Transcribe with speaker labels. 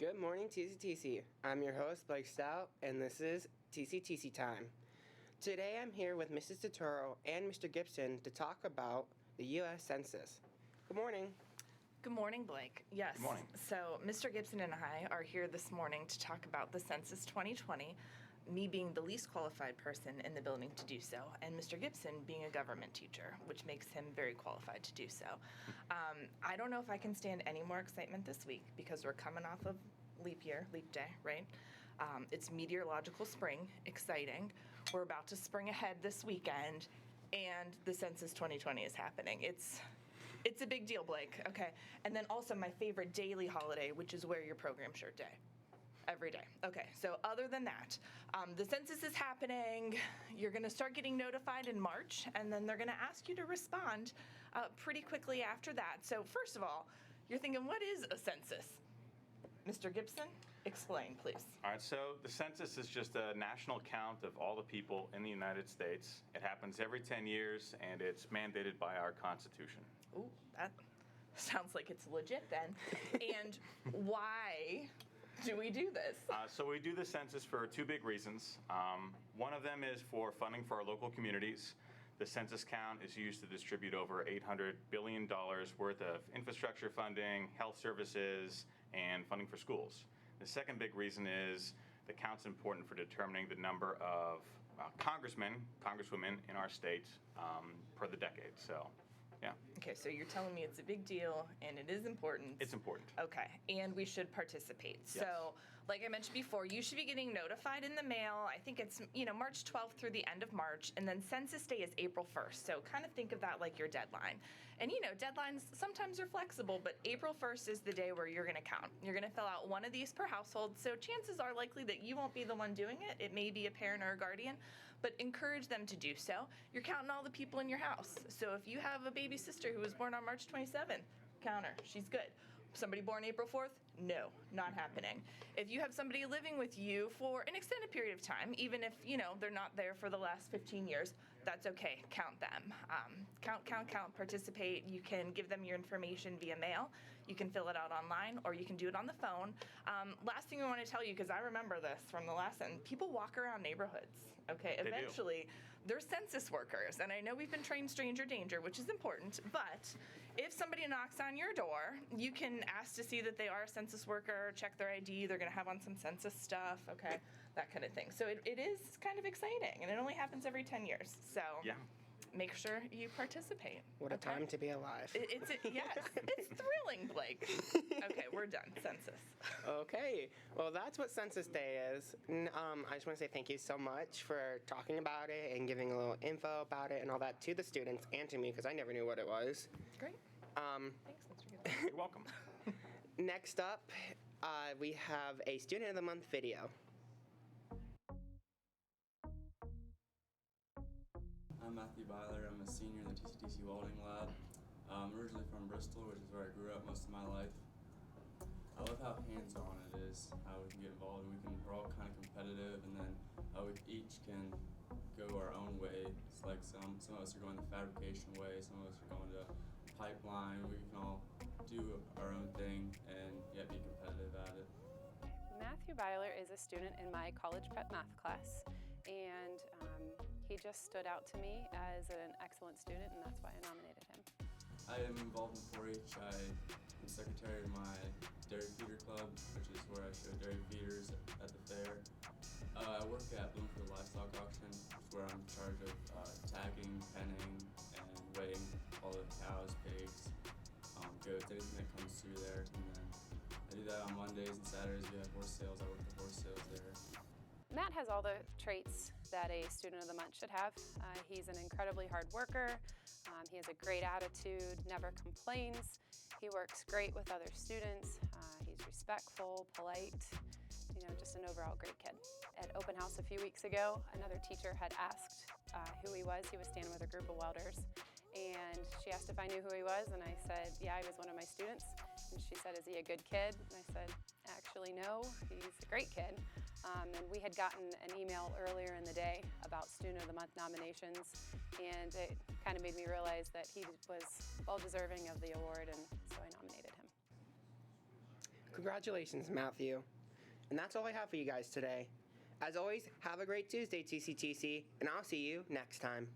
Speaker 1: Good morning, TCTC. I'm your host, Blake Stout, and this is TCTC time. Today I'm here with Mrs. Totoro and Mr. Gibson to talk about the U.S. Census. Good morning.
Speaker 2: Good morning, Blake. Yes.
Speaker 3: Good morning.
Speaker 2: So Mr. Gibson and I are here this morning to talk about the Census 2020, me being the least qualified person in the building to do so, and Mr. Gibson being a government teacher, which makes him very qualified to do so. I don't know if I can stand any more excitement this week because we're coming off of leap day, right? It's meteorological spring, exciting. We're about to spring ahead this weekend, and the Census 2020 is happening. It's a big deal, Blake, okay? And then also my favorite daily holiday, which is wear your program shirt day. Every day. Okay, so other than that, the census is happening. You're going to start getting notified in March, and then they're going to ask you to respond pretty quickly after that. So first of all, you're thinking, what is a census? Mr. Gibson, explain, please.
Speaker 3: All right, so the census is just a national count of all the people in the United States. It happens every 10 years, and it's mandated by our Constitution.
Speaker 2: Ooh, that sounds like it's legit then. And why do we do this?
Speaker 3: So we do the census for two big reasons. One of them is for funding for our local communities. The census count is used to distribute over $800 billion worth of infrastructure funding, health services, and funding for schools. The second big reason is the count's important for determining the number of congressmen, congresswomen in our state per the decade. So, yeah.
Speaker 2: Okay, so you're telling me it's a big deal and it is important.
Speaker 3: It's important.
Speaker 2: Okay, and we should participate.
Speaker 3: Yes.
Speaker 2: So, like I mentioned before, you should be getting notified in the mail. I think it's, March 12th through the end of March, and then Census Day is April 1st. So kind of think of that like your deadline. And deadlines sometimes are flexible, but April 1st is the day where you're going to count. You're going to fill out one of these per household, so chances are likely that you won't be the one doing it. It may be a parent or a guardian, but encourage them to do so. You're counting all the people in your house. So if you have a baby sister who was born on March 27th, count her. She's good. Somebody born April 4th? No, not happening. If you have somebody living with you for an extended period of time, even if, they're not there for the last 15 years, that's okay. Count them. Count, participate. You can give them your information via mail. You can fill it out online, or you can do it on the phone. Last thing we want to tell you, because I remember this from the last one, people walk around neighborhoods, okay? Eventually, they're census workers, and I know we've been trained stranger danger, which is important, but if somebody knocks on your door, you can ask to see that they are a census worker, check their ID, they're going to have on some census stuff, okay, that kind of thing. So it is kind of exciting, and it only happens every 10 years, so
Speaker 3: yeah.
Speaker 2: Make sure you participate.
Speaker 1: What a time to be alive.
Speaker 2: Yes, it's thrilling, Blake. Okay, we're done. Census.
Speaker 1: Okay, well, that's what Census Day is. I just want to say thank you so much for talking about it and giving a little info about it and all that to the students and to me, because I never knew what it was.
Speaker 2: Great. Thanks, Mr. Gibson.
Speaker 3: You're welcome.
Speaker 1: Next up, we have a Student of the Month video.
Speaker 4: I'm Matthew Byler. I'm a senior in the TCTC welding lab. I'm originally from Bristol, which is where I grew up most of my life. I love how hands-on it is, how we can get involved. We're all kind of competitive, and then how we each can go our own way. It's like some of us are going the fabrication way, some of us are going to pipeline. We can all do our own thing and yet be competitive at it.
Speaker 5: Matthew Byler is a student in my college prep math class, and he just stood out to me as an excellent student, and that's why I nominated him.
Speaker 4: I am involved in 4-H. I am secretary of my dairy feeder club, which is where I show dairy feeders at the fair. I work at Bloomfield Livestock Auction, which is where I'm in charge of tagging, penning, and weighing all the cows, pigs, goats, anything that comes through there. And then I do that on Mondays and Saturdays. We have horse sales. I work the horse sales there.
Speaker 5: Matt has all the traits that a student of the month should have. He's an incredibly hard worker. He has a great attitude, never complains. He works great with other students. He's respectful, polite, just an overall great kid. At open house a few weeks ago, another teacher had asked who he was. He was standing with a group of welders, and she asked if I knew who he was, and I said, yeah, he was one of my students. And she said, is he a good kid? And I said, actually, no, he's a great kid. And we had gotten an email earlier in the day about Student of the Month nominations, and it kind of made me realize that he was well deserving of the award, and so I nominated him.
Speaker 1: Congratulations, Matthew. And that's all I have for you guys today. As always, have a great Tuesday, TCTC, and I'll see you next time.